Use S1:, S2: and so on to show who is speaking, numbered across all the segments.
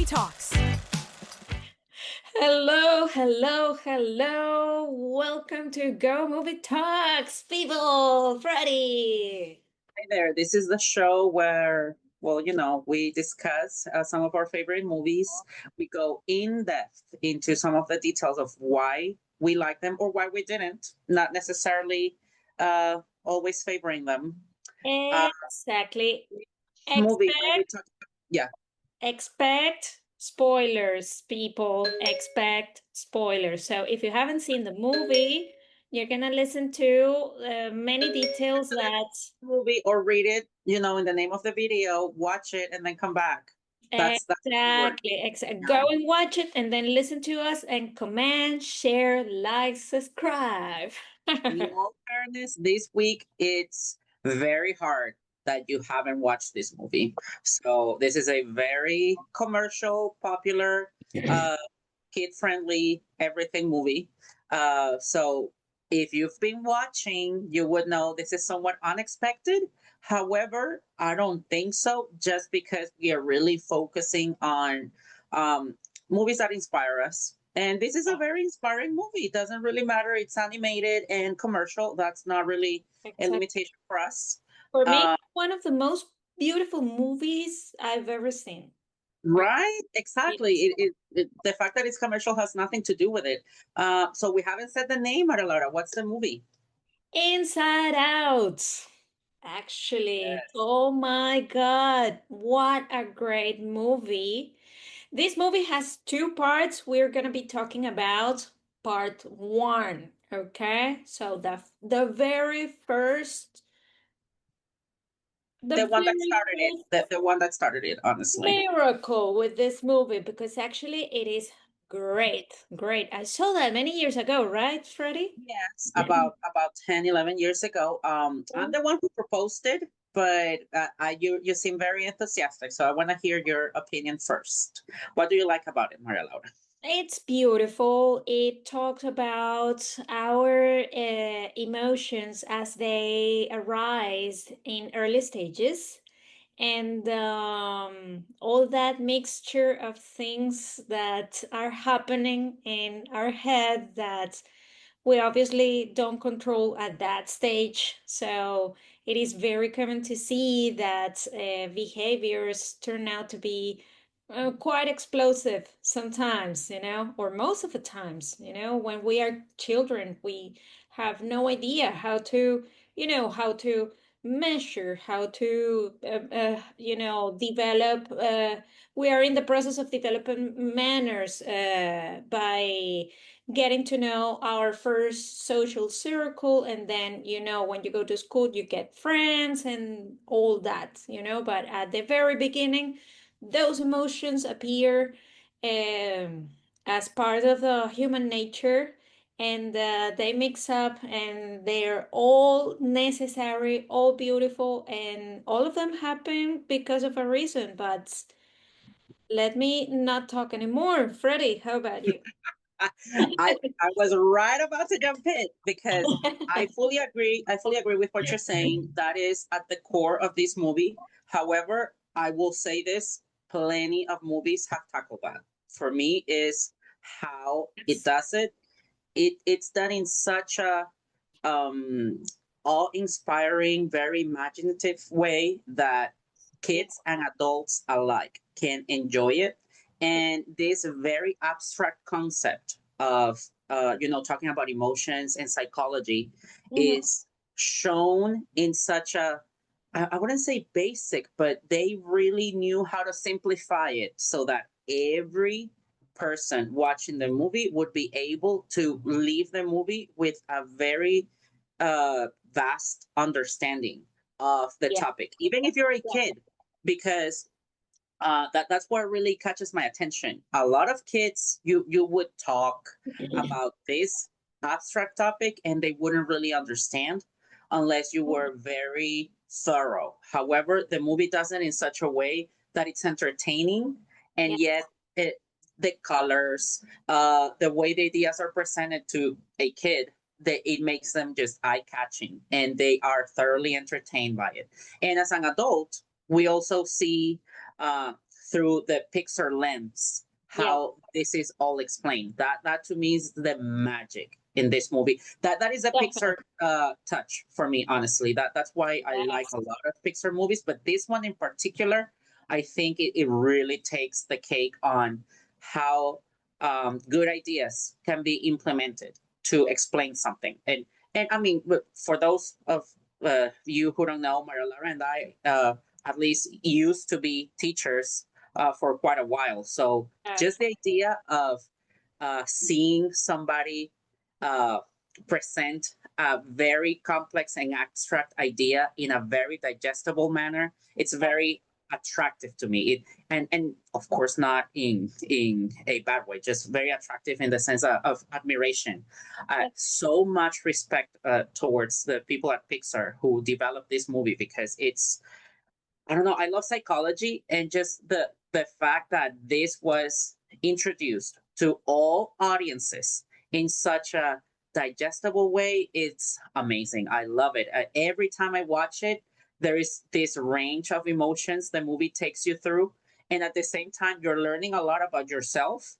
S1: GoMovieTalks.
S2: Hello. Welcome to Go Movie Talks, people. Freddy.
S3: Hi there. This is the show where, we discuss some of our favorite movies. We go in depth into some of the details of why we like them or why we didn't, not necessarily always favoring them.
S2: Exactly.
S3: Movie where we
S2: Expect,
S3: talk, yeah,
S2: expect spoilers, people. Expect spoilers. So if you haven't seen the movie, you're gonna listen to many details that
S3: movie or read it, in the name of the video, watch it, and then come back. That's the word.
S2: exactly. Go and watch it and then listen to us and comment, share, like, subscribe.
S3: In all fairness, this week it's very hard that you haven't watched this movie. So this is a very commercial, popular, uh, kid-friendly, everything movie. So if you've been watching, you would know this is somewhat unexpected. However, I don't think so, just because we are really focusing on um, movies that inspire us. And this is a very inspiring movie. It doesn't really matter. It's animated and commercial. That's not really a
S2: Exactly.
S3: limitation for us.
S2: For me, one of the most beautiful movies I've ever seen.
S3: Right? Exactly.
S2: Yes.
S3: The fact that it's commercial has nothing to do with it. So we haven't said the name, MLaura. What's the movie?
S2: Inside Out. Actually, oh my God, what a great movie. This movie has two parts. We're going to be talking about part one, okay? So the very first, the
S3: The one that
S2: very
S3: started it.
S2: first
S3: The one that started it, honestly.
S2: miracle with this movie, because actually it is great. I saw that many years ago, right, Freddie?
S3: Yes, about 10, 11 years ago. I'm the one who proposed it, but you seem very enthusiastic, so I want to hear your opinion first. What do you like about it, Maria Laura?
S2: It's beautiful. It talks about our emotions as they arise in early stages, and all that mixture of things that are happening in our head that we obviously don't control at that stage. So it is very common to see that behaviors turn out to be quite explosive sometimes, or most of the times, when we are children, we have no idea how to, how to measure, how to, develop. We are in the process of developing manners by getting to know our first social circle, and then when you go to school you get friends and all that, but at the very beginning those emotions appear um, as part of the human nature, and they mix up and they're all necessary, all beautiful, and all of them happen because of a reason. But let me not talk anymore. Freddie, how about you?
S3: I was right about to jump in because I fully agree. I fully agree with what you're saying. That is at the core of this movie. However, I will say this: plenty of movies have tackled that. For me, is how it does it. It's done in such a um, awe-inspiring, very imaginative way that kids and adults alike can enjoy it. And this very abstract concept of, talking about emotions and psychology
S2: Mhm.
S3: is shown in such a, I wouldn't say basic, but they really knew how to simplify it so that every person watching the movie would be able to leave the movie with a very vast understanding of the
S2: Yeah.
S3: topic, even if you're a
S2: Yeah.
S3: kid, because that's what really catches my attention. A lot of kids, you would talk about this abstract topic, and they wouldn't really understand unless you were very thorough. However, the movie does it in such a way that it's entertaining, and
S2: Yeah.
S3: yet the colors, the way the ideas are presented to a kid, it makes them just eye catching, and they are thoroughly entertained by it. And as an adult, we also see uh, through the Pixar lens, how this is all explained. That to me is the magic in this movie. That is a Pixar touch for me, honestly. That's why I like a lot of Pixar movies, but this one in particular, I think it really takes the cake on how good ideas can be implemented to explain something. And I mean, for those of you who don't know, MLaura and I at least used to be teachers for quite a while. So just the idea of seeing somebody uh, present a very complex and abstract idea in a very digestible manner, it's very attractive to me. And of course not in a bad way, just very attractive in the sense of admiration. So much respect towards the people at Pixar who developed this movie, because it's, I don't know, I love psychology, and just the fact that this was introduced to all audiences in such a digestible way, it's amazing. I love it. Every time I watch it, there is this range of emotions the movie takes you through, and at the same time you're learning a lot about yourself,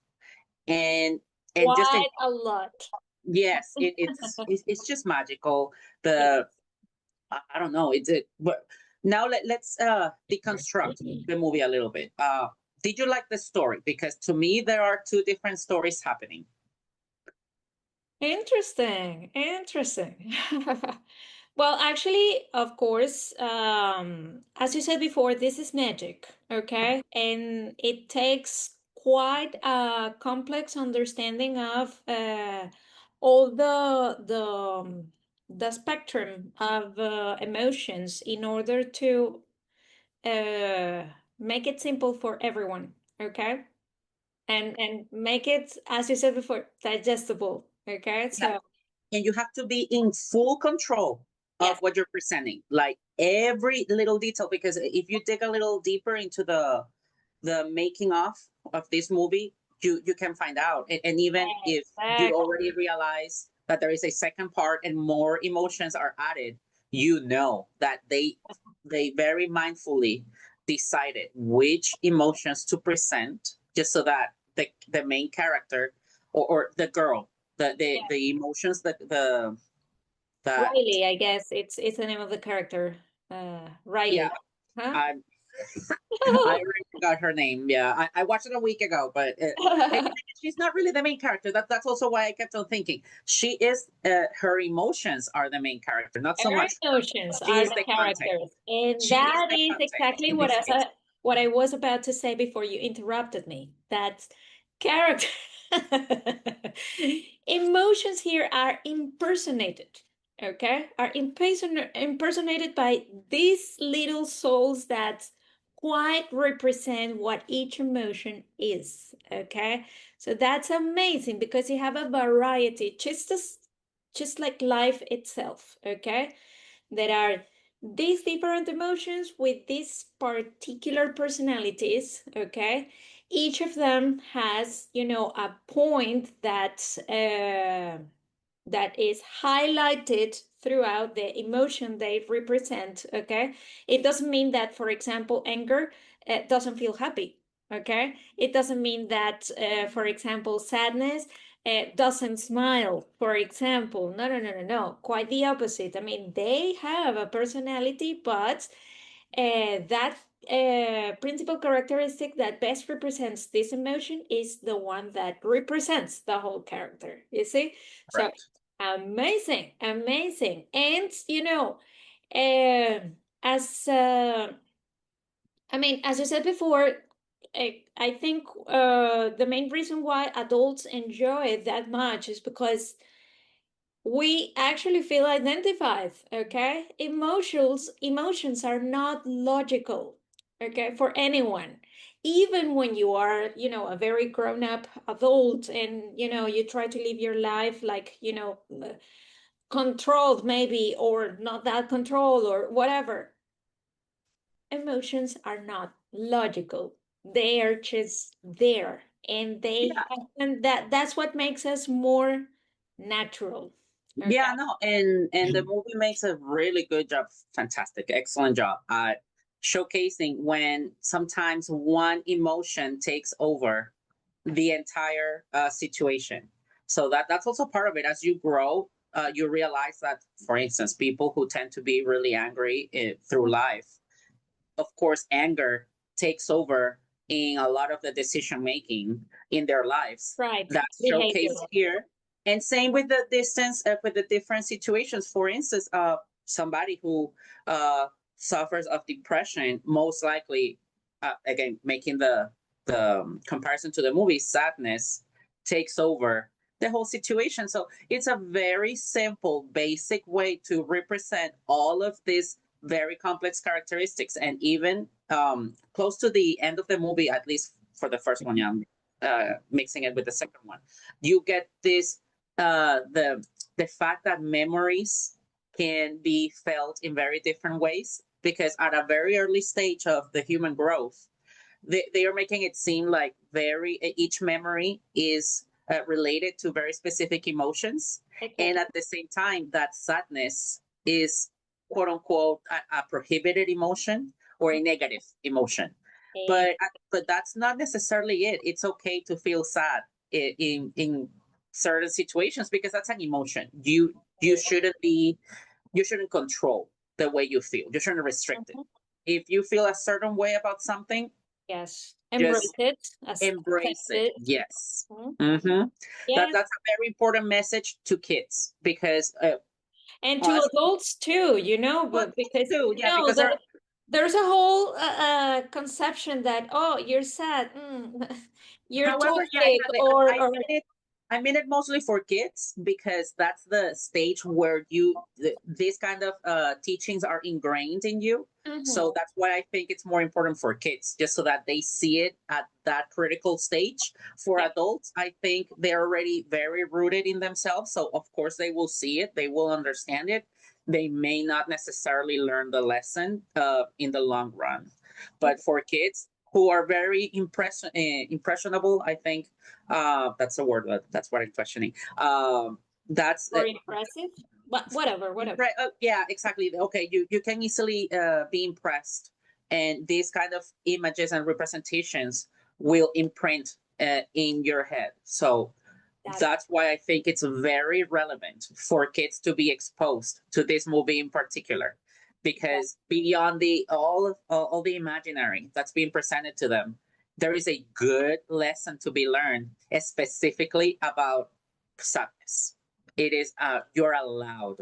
S3: and just
S2: Quite a lot.
S3: yes, it's just magical. The I don't know. But now let's deconstruct the movie a little bit. Did you like the story? Because to me, there are two different stories happening.
S2: Interesting. Well, actually, of course, as you said before, this is magic, okay? And it takes quite a complex understanding of all the spectrum of emotions in order to uh, make it simple for everyone, okay? And make it, as you said before, digestible, okay?
S3: Yeah,
S2: So
S3: and you have to be in full control of
S2: yes.
S3: what you're presenting, like every little detail. Because if you dig a little deeper into the making of this movie, you can find out. And even if you
S2: Exactly.
S3: already realize that there is a second part and more emotions are added, you know that they very mindfully decided which emotions to present, just so that the main character, or the girl, the emotions that
S2: Riley, I guess it's the name of the character.
S3: yeah,
S2: Riley. Huh?
S3: I I already forgot her name. Yeah, I watched it a week ago, but she's not really the main character. That's also why I kept on thinking she is. Her emotions are the main character, not so
S2: Her
S3: much her.
S2: emotions
S3: She
S2: are
S3: is
S2: the
S3: the context.
S2: characters, and
S3: She is
S2: that
S3: the
S2: is
S3: context
S2: exactly
S3: in this case.
S2: what I was about to say before you interrupted me. That character emotions here are impersonated. Okay, are impersonated by these little souls that quite represent what each emotion is. Okay, so that's amazing because you have a variety, just like life itself. Okay, there are these different emotions with these particular personalities. Okay, each of them has, a point that is highlighted throughout the emotion they represent. Okay, it doesn't mean that, for example, anger doesn't feel happy. Okay, it doesn't mean that, for example, sadness doesn't smile, for example. No, no, no, no, no, quite the opposite. I mean, they have a personality, but that principal characteristic that best represents this emotion is the one that represents the whole character, you see? So
S3: Correct.
S2: amazing, amazing. And, uh, as I mean, as you said before, I think the main reason why adults enjoy it that much is because we actually feel identified. Okay, emotions are not logical. Okay, for anyone, even when you are, a very grown up adult, and you try to live your life like, controlled maybe, or not that controlled, or whatever. Emotions are not logical. They are just there, and they
S3: Yeah,
S2: and that's what makes us more natural. Okay.
S3: yeah, no, and the movie makes a really good job, fantastic, excellent job at showcasing when sometimes one emotion takes over the entire situation. So that's also part of it. As you grow, you realize that, for instance, people who tend to be really angry through life, of course, anger takes over in a lot of the decision making in their lives.
S2: Right.
S3: That's
S2: Behavior.
S3: showcased here. And same with the distance, with the different situations. For instance, somebody who suffers of depression, most likely, again, making the comparison to the movie, sadness takes over the whole situation. So it's a very simple, basic way to represent all of these very complex characteristics. And even close to the end of the movie, at least for the first one, yeah, mixing it with the second one, you get this the fact that memories can be felt in very different ways, because at a very early stage of the human growth, they are making it seem like very each memory is related to very specific emotions,
S2: Exactly.
S3: and at the same time that sadness is quote unquote a prohibited emotion or a negative emotion. But that's not necessarily it. It's okay to feel sad in certain situations, because that's an emotion. You shouldn't be, you shouldn't control the way you feel. You shouldn't restrict it.
S2: Mhm.
S3: If you feel a certain way about something,
S2: Yes. Embrace
S3: just
S2: it,
S3: embrace
S2: accept
S3: it.
S2: it.
S3: Yes.
S2: Mhm.
S3: Mm-hmm.
S2: Yes.
S3: That's a very important message to kids, because
S2: And to
S3: us,
S2: adults too,
S3: well,
S2: but because
S3: too, yeah, because they're,
S2: there's a whole conception that, oh, you're sad, you're
S3: however, yeah,
S2: toxic,
S3: exactly.
S2: or
S3: I mean it mostly for kids, because that's the stage where these kind of teachings are ingrained in you.
S2: Mhm.
S3: So that's why I think it's more important for kids, just so that they see it at that critical stage. For
S2: Yeah.
S3: adults, I think they're already very rooted in themselves. So of course they will see it, they will understand it. They may not necessarily learn the lesson in the long run. But for kids who are very impressionable, I think that's a word. That's what I'm questioning. That's
S2: Or impressive, but whatever.
S3: yeah, exactly. Okay, you can easily be impressed, and these kind of images and representations will imprint in your head. So
S2: That's
S3: that's why I think it's very relevant for kids to be exposed to this movie in particular,
S2: that.
S3: because beyond the all the imaginary that's being presented to them, there is a good lesson to be learned, specifically about sadness. It is you're allowed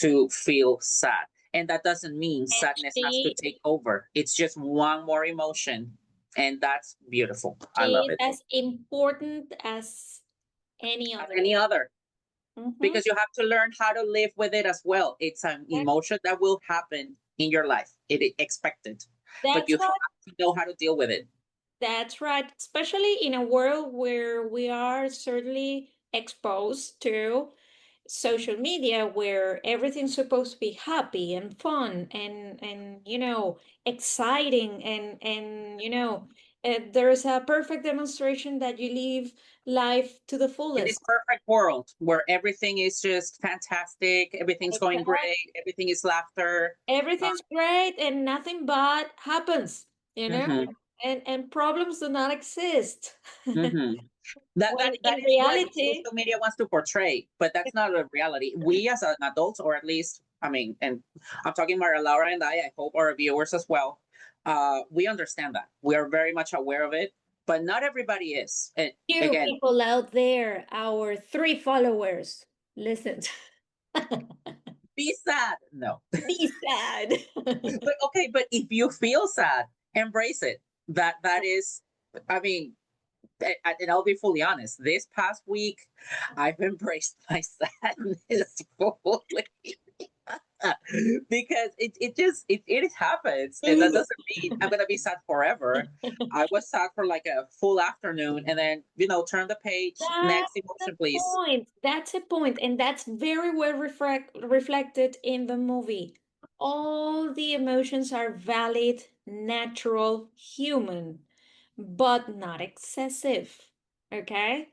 S3: to feel sad, and that doesn't mean
S2: And
S3: sadness has to
S2: she
S3: take over. It's just one more emotion, and that's beautiful. I
S2: she
S3: love
S2: is
S3: it.
S2: as important as any
S3: As
S2: other.
S3: any other,
S2: Hmm.
S3: because you have to learn how to live with it as well. It's an emotion that will happen in your life. It is expected, but
S2: That's
S3: you
S2: right.
S3: have to know how to deal with it.
S2: That's right. Especially in a world where we are certainly exposed to social media, where everything's supposed to be happy and fun and exciting, and there's a perfect demonstration that you live life to the
S3: In this
S2: fullest.
S3: perfect world where everything is just fantastic, everything's going
S2: Exactly.
S3: great, everything is laughter. Uh,
S2: Everything's great and nothing bad happens, you know,
S3: mhm,
S2: and problems do not exist.
S3: mhm.
S2: When
S3: That
S2: in
S3: is what
S2: reality,
S3: social media wants to portray, but that's not a reality. We as an adults, or at least, I mean, and I'm talking about Laura and I hope our viewers as well, we understand that. We are very much aware of it, but not everybody is. And
S2: you
S3: again,
S2: people out there, our 3 followers, listen.
S3: be sad. No.
S2: Be sad.
S3: But okay, but if you feel sad, embrace it. That is, I mean, and I'll be fully honest, this past week I've embraced my sadness fully. Because it happens, and that doesn't mean I'm gonna be sad forever. I was sad for like a full afternoon, and then turn the page,
S2: That's
S3: next
S2: the
S3: emotion please.
S2: point. That's a point, and that's very well reflected in the movie. All the emotions are valid, natural, human, but not excessive. Okay?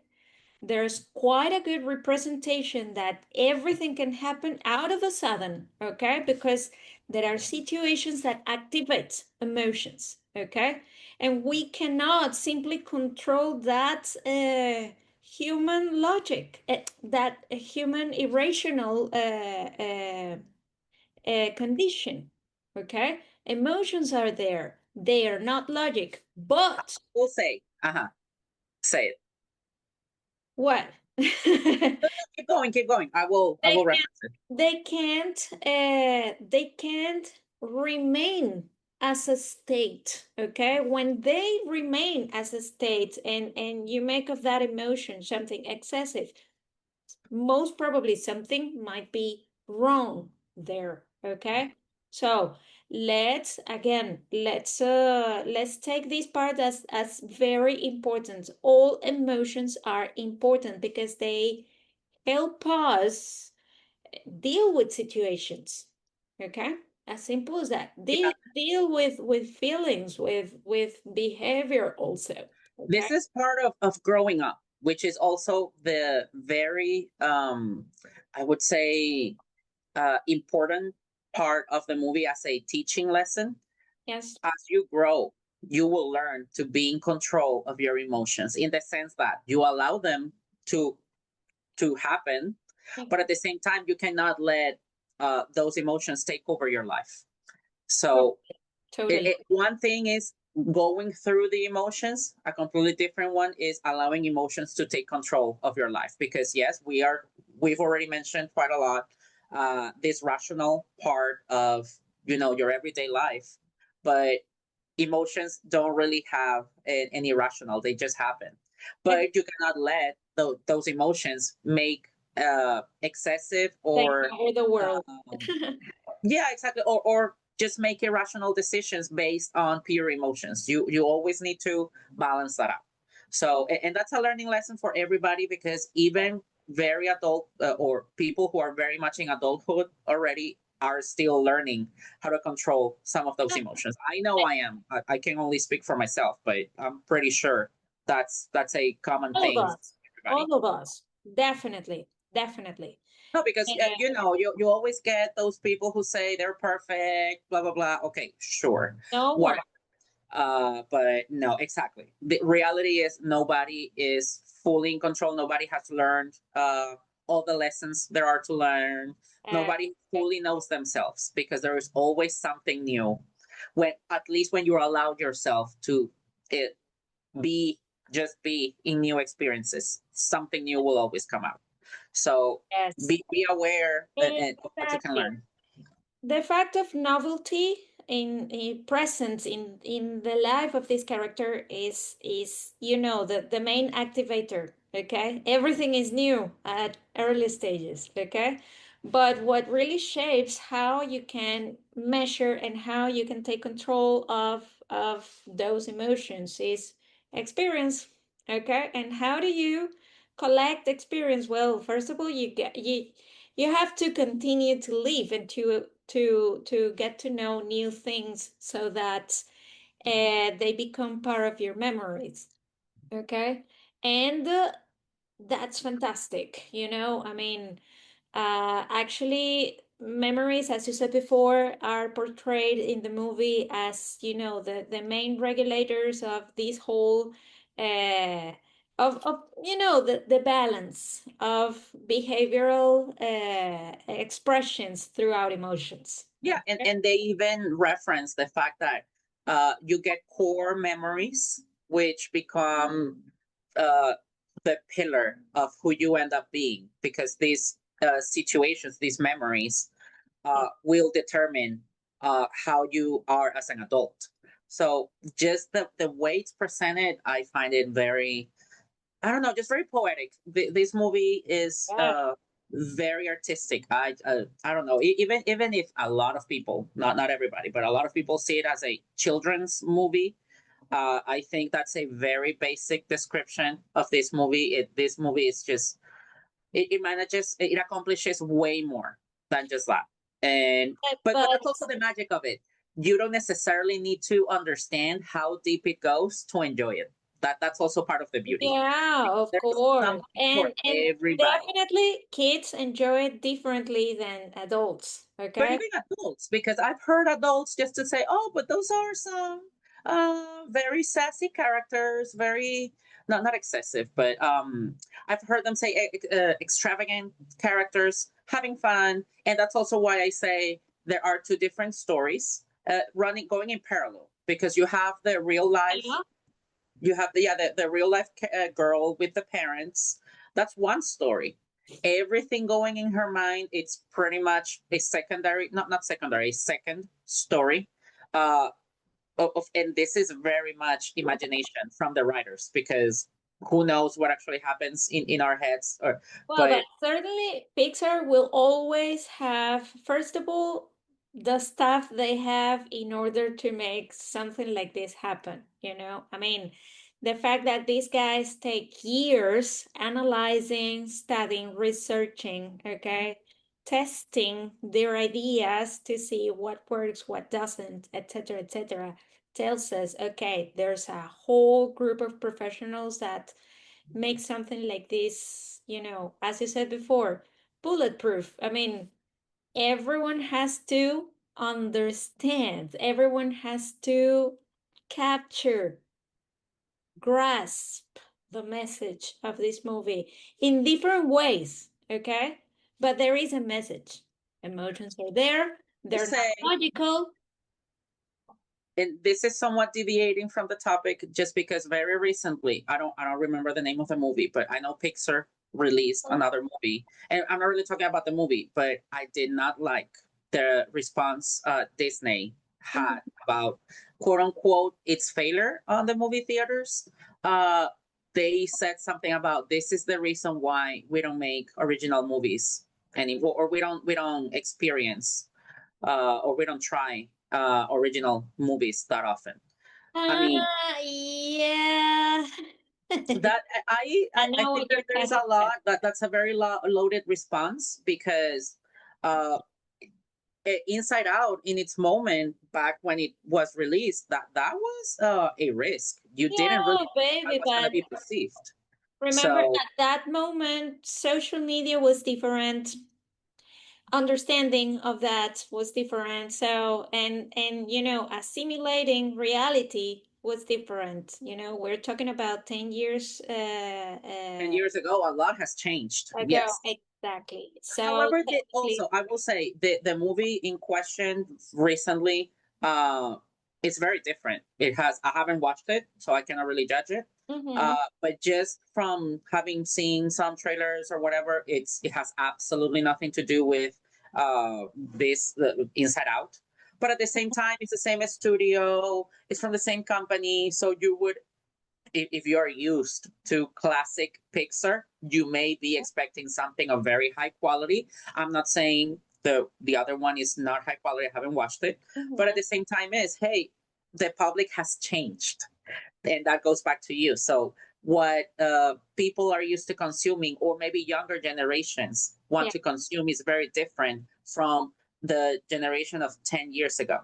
S2: there's quite a good representation that everything can happen out of a sudden, okay? Because there are situations that activate emotions, okay? And we cannot simply control that human logic, that human irrational condition, okay? Emotions are there. They are not logic, but
S3: We'll say, say it.
S2: what?
S3: Keep going, keep going. I will
S2: They
S3: reference it.
S2: they can't remain as a state, okay? When they remain as a state and you make of that emotion something excessive, most probably something might be wrong there, okay? So let's take this part as very important. All emotions are important because they help us deal with situations, okay? As simple as that.
S3: Yeah.
S2: Deal with feelings, with behavior also, okay?
S3: This is part of growing up, which is also the very, I would say, important part of the movie as a teaching lesson.
S2: Yes.
S3: As you grow, you will learn to be in control of your emotions in the sense that you allow them to happen, but at the same time, you cannot let those emotions take over your life. So
S2: Totally.
S3: one thing is going through the emotions. A completely different one is allowing emotions to take control of your life. Because yes, we've already mentioned quite a lot this rational part of your everyday life, but emotions don't really have any rational. They just happen.
S2: Ex-
S3: But you cannot let those emotions make excessive
S2: Take
S3: or
S2: over the world.
S3: um, yeah, exactly. Or just make irrational decisions based on pure emotions. You always need to balance that out. So, and that's a learning lesson for everybody because even very adult or people who are very much in adulthood already are still learning how to control some of those emotions. I know I am. I can only speak for myself, but I'm pretty sure that's a common
S2: All of
S3: thing for
S2: us.
S3: everybody.
S2: All of us. Definitely. Definitely.
S3: No, because
S2: Uh,
S3: you always get those people who say they're perfect, blah blah blah. Okay, sure,
S2: no
S3: what?
S2: one.
S3: But no, exactly. The reality is nobody is fully in control. Nobody has learned all the lessons there are to learn.
S2: Uh,
S3: Nobody fully knows themselves because there is always something new. When at least when you allow yourself to it, be just be in new experiences, something new will always come out. So
S2: yes.
S3: be aware of what you can
S2: Exactly.
S3: learn.
S2: The fact of novelty in presence in the life of this character is the main activator, okay? Everything is new at early stages, okay? But what really shapes how you can measure and how you can take control of those emotions is experience, okay? And how do you collect experience? Well, first of all, you have to continue to live and to get to know new things so that they become part of your memories, okay? And that's fantastic, I mean, actually, memories, as you said before, are portrayed in the movie as, the main regulators of this whole, of the balance of behavioral expressions throughout emotions.
S3: Yeah, and they even reference the fact that you get core memories, which become uh, the pillar of who you end up being, because these situations, these memories, will determine how you are as an adult. So just the way it's presented, I find it very, I don't know, just very poetic. This movie is
S2: Yeah.
S3: very artistic. I don't know. Even if a lot of people, not everybody, but a lot of people see it as a children's movie, I think that's a very basic description of this movie. This movie is just it accomplishes way more than just that. And but
S2: But
S3: that's also the magic of it. You don't necessarily need to understand how deep it goes to enjoy it. That's also part of the beauty.
S2: Yeah, of
S3: There's
S2: course.
S3: something for
S2: And
S3: everybody.
S2: definitely kids enjoy it differently than adults,
S3: But
S2: okay?
S3: even adults, because I've heard adults just to say, "Oh, but those are some very sassy characters, very not excessive, but I've heard them say extravagant characters, having fun, and that's also why I say there are two different stories running going in parallel because you have the real life,
S2: Yeah.
S3: you have the real life girl with the parents. That's one story. Everything going in her mind, it's pretty much a secondary, not secondary, second story. uh and this is very much imagination from the writers because who knows what actually happens in our heads, or
S2: Well, but
S3: but
S2: certainly Pixar will always have, first of all, the stuff they have in order to make something like this happen, you know? I mean, the fact that these guys take years analyzing, studying, researching, okay, testing their ideas to see what works, what doesn't, etc., tells us, okay, there's a whole group of professionals that make something like this, you know, as you said before, bulletproof. I mean, everyone has to understand, everyone has to capture, grasp the message of this movie in different ways, okay? But there is a message. Emotions are there, they're not
S3: say,
S2: logical.
S3: and this is somewhat deviating from the topic just because very recently, I don't remember the name of the movie, but I know Pixar released another movie, and I'm not really talking about the movie, but I did not like the response Disney had about quote unquote its failure on the movie theaters. uh they said something about this is the reason why we don't make original movies anymore, or we don't experience or we don't try original movies that often. I mean,
S2: Yeah.
S3: that
S2: I
S3: I
S2: know
S3: think
S2: what you're
S3: there's
S2: talking
S3: a lot that's a very loaded response because uh, Inside Out in its moment back when it was released, that was a risk. You didn't really
S2: Yeah,
S3: know how it
S2: baby,
S3: was going to
S2: but
S3: be perceived.
S2: remember
S3: So
S2: at that moment, social media was different, understanding of that was different. So, and you know, assimilating reality was different. You know, we're talking about 10 years
S3: 10 years ago, a lot has changed.
S2: ago.
S3: Yes.
S2: Exactly. So
S3: However,
S2: technically,
S3: also I will say the movie in question recently, uh, it's very different. It has I haven't watched it, so I cannot really judge it.
S2: mhm.
S3: But just from having seen some trailers or whatever, it has absolutely nothing to do with this Inside Out. But at the same time, it's the same studio. It's from the same company, so you would if you're used to classic Pixar, you may be expecting something of very high quality. I'm not saying the other one is not high quality. I haven't watched it, but at
S2: Mhm.
S3: the same time, is hey, the public has changed, and that goes back to you. So what people are used to consuming, or maybe younger generations want
S2: Yeah.
S3: to consume, is very different from the generation of 10 years ago.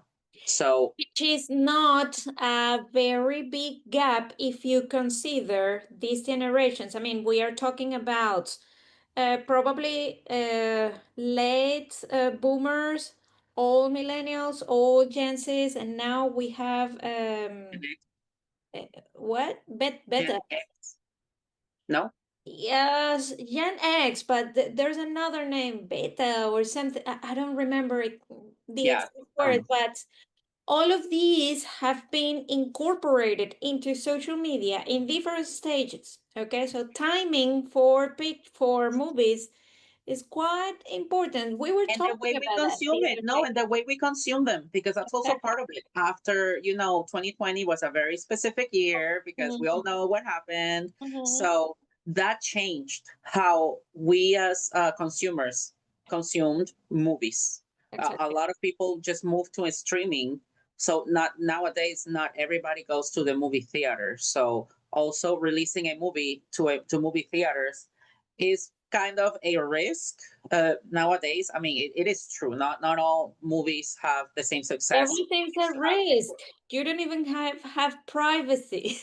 S3: So
S2: Which is not a very big gap if you consider these generations. I mean, we are talking about probably late boomers, all millennials, all Gen Zs, and now we have what?
S3: Gen
S2: Beta.
S3: X, no,
S2: Yes, Gen X, but there's another name, Beta or something. I don't remember the
S3: yeah,
S2: exact word, but all of these have been incorporated into social media in different stages. Okay, so timing for movies is quite important. We were
S3: and the
S2: talking
S3: way we
S2: about that
S3: consume
S2: the
S3: it,
S2: other
S3: no,
S2: day.
S3: and the way we consume them, because that's also
S2: Exactly.
S3: part of it. After 2020 was a very specific year because we all
S2: Mhm,
S3: know what happened.
S2: mhm.
S3: So that changed how we as consumers consumed movies. A
S2: Exactly.
S3: lot of people just moved to a streaming. So not nowadays, not everybody goes to the movie theater. So also releasing a movie to movie theaters is kind of a risk nowadays. I mean, it is true. Not all movies have the same success
S2: Everything's
S3: used
S2: a
S3: to have
S2: risk.
S3: before.
S2: You don't even have privacy.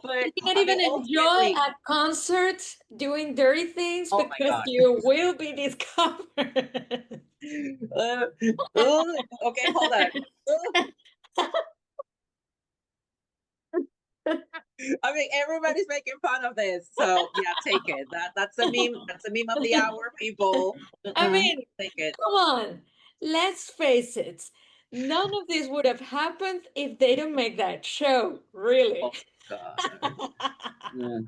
S3: But
S2: You cannot
S3: I mean,
S2: even enjoy
S3: ultimately,
S2: a concert doing dirty things
S3: oh my
S2: because
S3: God.
S2: you will be discovered.
S3: Uh, okay, hold on. I mean, everybody's making fun of this, so yeah, take it. That's a meme. That's a meme of the hour, people.
S2: I mean,
S3: Take it.
S2: come on, let's face it. None of this would have happened if they don't make that show, really.
S3: Oh God. Mm.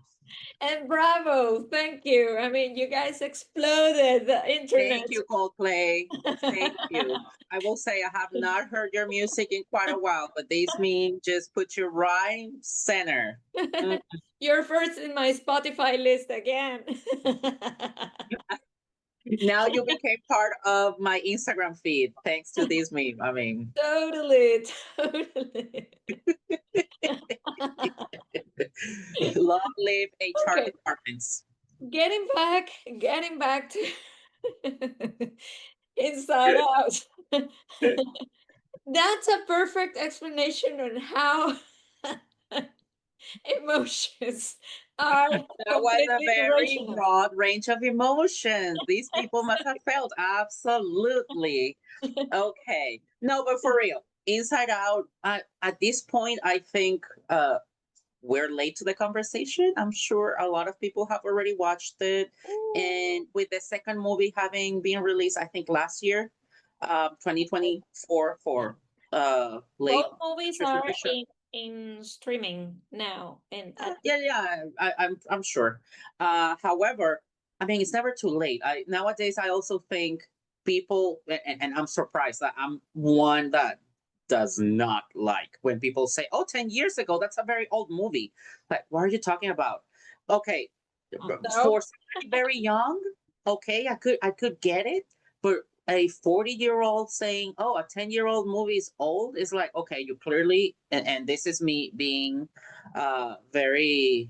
S2: And bravo, thank you. I mean, you guys exploded the
S3: Thank
S2: internet.
S3: you, Coldplay. Thank you. I will say I have not heard your music in quite a while, but this meme just put you right center. Mm.
S2: You're first in my Spotify list again.
S3: Now you became part of my Instagram feed thanks to this meme. I mean,
S2: Totally, totally.
S3: long live HR
S2: Okay,
S3: departments.
S2: getting back to Inside Out. That's a perfect explanation on how emotions are
S3: That was a
S2: completely
S3: very
S2: irrational.
S3: broad range of emotions. These people must have felt absolutely. Okay. No, but for real, Inside Out, at this point, I think we're late to the conversation. I'm sure a lot of people have already watched it. And with the second movie having been released, I think last year, 2024 for late
S2: Both movies are
S3: distribution.
S2: in streaming now, and
S3: Yeah, yeah, I'm sure. However, I mean, it's never too late. Nowadays, I also think people, and I'm surprised that I'm one that does not like when people say, "Oh, 10 years ago, that's a very old movie." Like, what are you talking about? Okay,
S2: so
S3: for somebody very young, okay, I could get it, but a 40-year-old saying, "Oh, a 10-year-old movie is old," is like, okay, you clearly, and this is me being very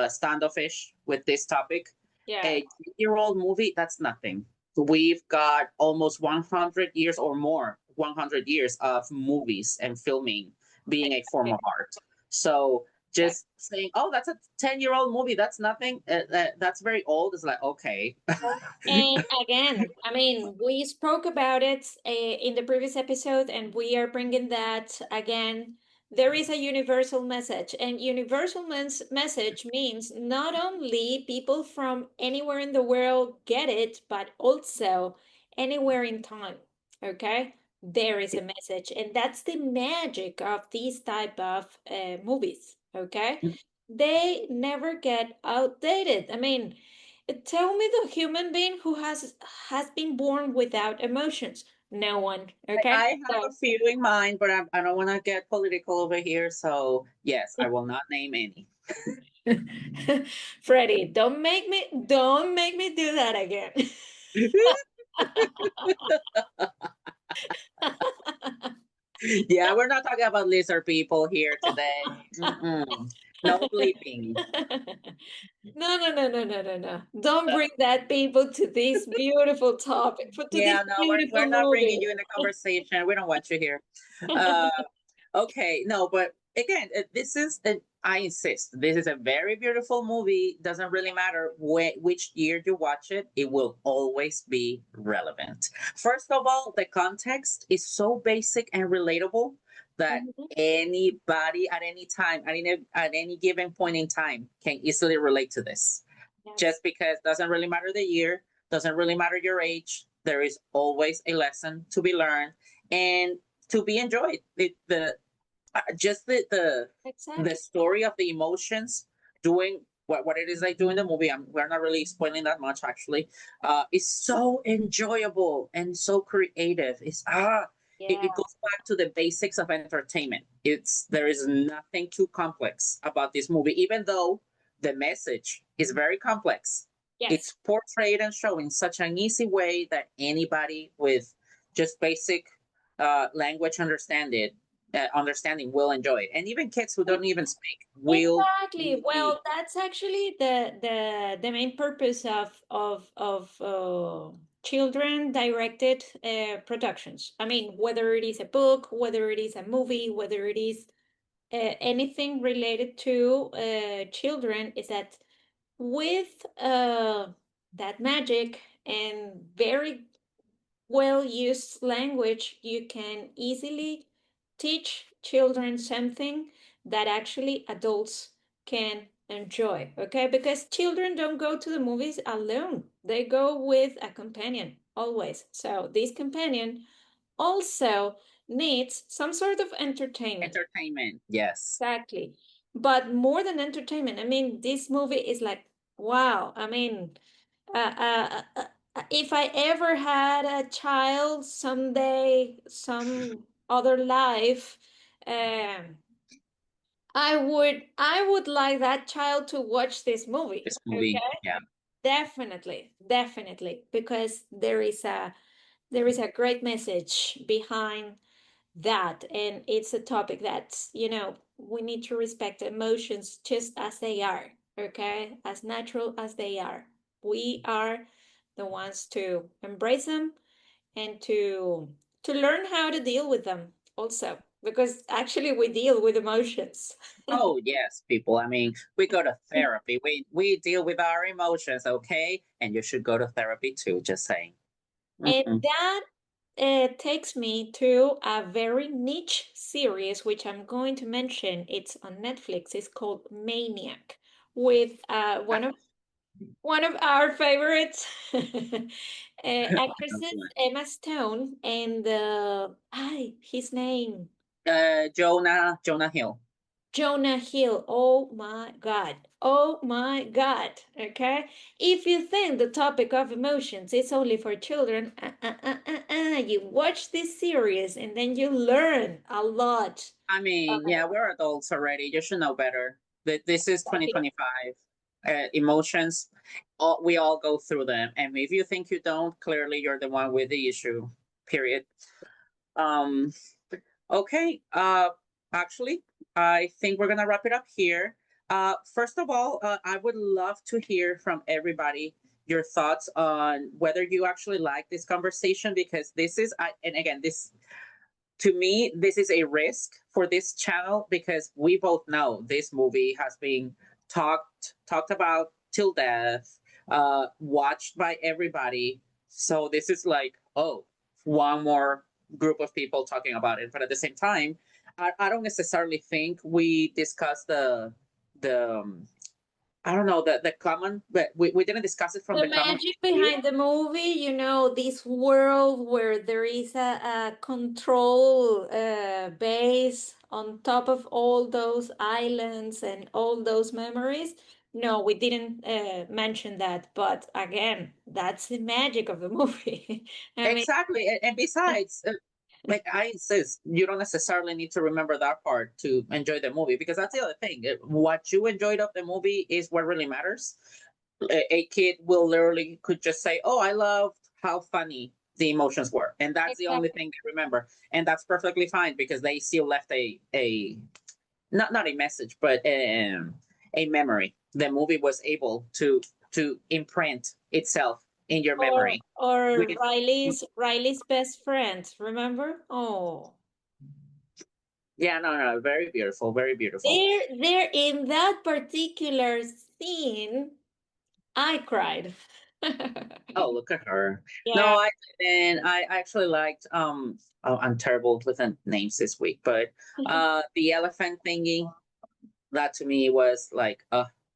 S3: standoffish with this topic.
S2: yeah.
S3: A 10-year-old movie, that's nothing. We've got almost 100 years or more, 100 years of movies and filming being a form of art. So
S2: Exactly.
S3: just saying, "Oh, that's a 10-year-old movie. That's nothing. That's very old." It's like, okay.
S2: And again, I mean, we spoke about it in the previous episode, and we are bringing that again. There is a universal message, and universal message means not only people from anywhere in the world get it, but also anywhere in time. Okay, there is a message, and that's the magic of these type of movies. Okay, they never get outdated. I mean, tell me the human being who has been born without emotions. No one. Okay.
S3: I have a
S2: So,
S3: few in mind, but I don't want to get political over here. So yes, I will not name any.
S2: Freddie, don't make me do that again.
S3: Yeah, we're not talking about lizard people here today. Mm-mm. No bleeping.
S2: No, no, no, no, no, no, no. Don't bring that people to this beautiful topic, to this
S3: Yeah, no, we're
S2: beautiful
S3: not bringing
S2: movie.
S3: you in the conversation. We don't want you here. Uh, okay, no, but again, I insist, this is a very beautiful movie. Doesn't really matter which year you watch it, it will always be relevant. First of all, the context is so basic and relatable that
S2: Mhm.
S3: anybody at any time, at any given point in time, can easily relate to this.
S2: Yes.
S3: Just because doesn't really matter the year, doesn't really matter your age. There is always a lesson to be learned and to be enjoyed. The just the
S2: Exactly.
S3: story of the emotions doing what it is they do in the movie. We're not really spoiling that much actually. Is so enjoyable and so creative. It
S2: Yeah.
S3: goes back to the basics of entertainment. There is nothing too complex about this movie, even though the message is very complex.
S2: Yes.
S3: It's portrayed and shown in such an easy way that anybody with just basic language understanding will enjoy it, and even kids who don't even speak will
S2: Exactly.
S3: be.
S2: Well, that's actually the main purpose of children directed productions. I mean, whether it is a book, whether it is a movie, whether it is anything related to children is that with that magic and very well used language, you can easily teach children something that actually adults can enjoy. Okay, because children don't go to the movies alone, they go with a companion always. So this companion also needs some sort of entertainment.
S3: Entertainment, yes.
S2: Exactly. But more than entertainment, I mean, this movie is like, wow. I mean, if I ever had a child someday, some other life, um, I would like that child to watch this movie.
S3: This movie,
S2: Okay?
S3: yeah.
S2: Definitely, definitely, because there is a great message behind that, and it's a topic that we need to respect emotions just as they are, okay, as natural as they are. We are the ones to embrace them and to learn how to deal with them also, because actually we deal with emotions.
S3: Oh yes, people. I mean, we go to therapy. We deal with our emotions, okay? And you should go to therapy too. Just saying.
S2: And
S3: Mhm.
S2: that takes me to a very niche series, which I'm going to mention. It's on Netflix. It's called Maniac, with one of our favorite actresses, Emma Stone, and his name,
S3: Jonah Hill.
S2: Jonah Hill. Oh my God. Oh my God. Okay. If you think the topic of emotions is only for children, you watch this series and then you learn a lot.
S3: I mean, yeah, we're adults already. You should know better. This is
S2: Exactly.
S3: 2025. Emotions, we all go through them. And if you think you don't, clearly you're the one with the issue. Period. Um, okay. Actually, I think we're gonna wrap it up here. First of all, I would love to hear from everybody your thoughts on whether you actually like this conversation, because this is, and again, this to me, this is a risk for this channel, because we both know this movie has been talked about till death, watched by everybody. So this is like, oh, one more group of people talking about it. But at the same time, I don't necessarily think we discuss the I don't know, the common, but we didn't discuss it from
S2: The
S3: the common
S2: magic
S3: view.
S2: behind the movie, this world where there is a control base on top of all those islands and all those memories. No, we didn't mention that, but again, that's the magic of the movie. I mean,
S3: Exactly. And besides, like I insist, you don't necessarily need to remember that part to enjoy the movie, because that's the other thing. What you enjoyed of the movie is what really matters. A kid will literally could just say, "Oh, I loved how funny the emotions were," and that's the only
S2: exactly.
S3: thing they remember, and that's perfectly fine, because they still left a not a message, but a memory. The movie was able to imprint itself in your
S2: Or
S3: memory.
S2: or
S3: With
S2: Riley's best friend, remember? Oh.
S3: Yeah, no, no, very beautiful, very beautiful.
S2: There in that particular scene, I cried.
S3: Oh, look at her.
S2: Yeah.
S3: No, I actually liked oh, I'm terrible with the names this week, but the elephant thingy, that to me was like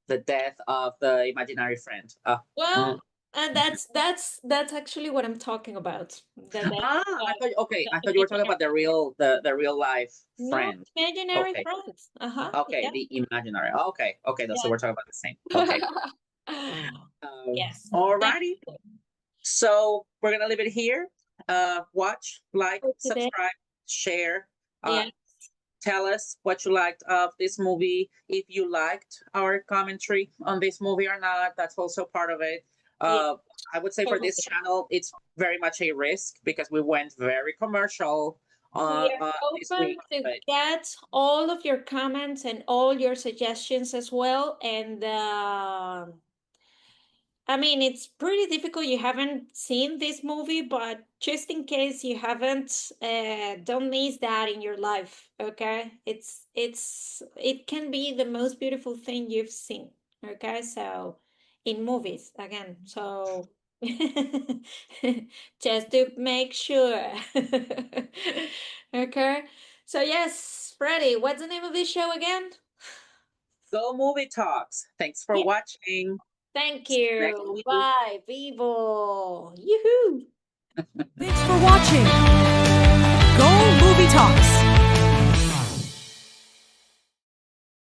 S3: the death of the imaginary friend. Mm.
S2: Well, and that's actually what I'm talking about. The death
S3: I
S2: of
S3: thought okay,
S2: the
S3: I thought you were talking
S2: imaginary,
S3: about the real life
S2: no,
S3: friend.
S2: imaginary
S3: Okay.
S2: friends. Uh-huh.
S3: Okay,
S2: Yeah.
S3: the imaginary. Okay, okay, so we're
S2: Yeah.
S3: talking about the same. Okay.
S2: Yes.
S3: Alrighty.
S2: Definitely.
S3: So we're gonna leave it here. Watch, like,
S2: For today.
S3: subscribe, share. Uh,
S2: Yeah.
S3: tell us what you liked of this movie. If you liked our commentary on this movie or not, that's also part of it.
S2: Yeah.
S3: Uh, I would say for this
S2: Totally.
S3: channel, it's very much a risk, because we went very commercial
S2: We are
S3: this
S2: open
S3: week.
S2: to
S3: But
S2: get all of your comments and all your suggestions as well. And I mean, it's pretty difficult. You haven't seen this movie, but just in case you haven't, don't miss that in your life. Okay, it can be the most beautiful thing you've seen. Okay, so in movies again. So just to make sure. Okay. So yes, Freddy, what's the name of this show again?
S3: Go Movie Talks. Thanks for
S2: Yeah.
S3: watching.
S2: Thank
S3: See you next
S2: you.
S3: week.
S2: Bye, people. Yoo-hoo.
S1: Thanks for watching. Go Movie Talks.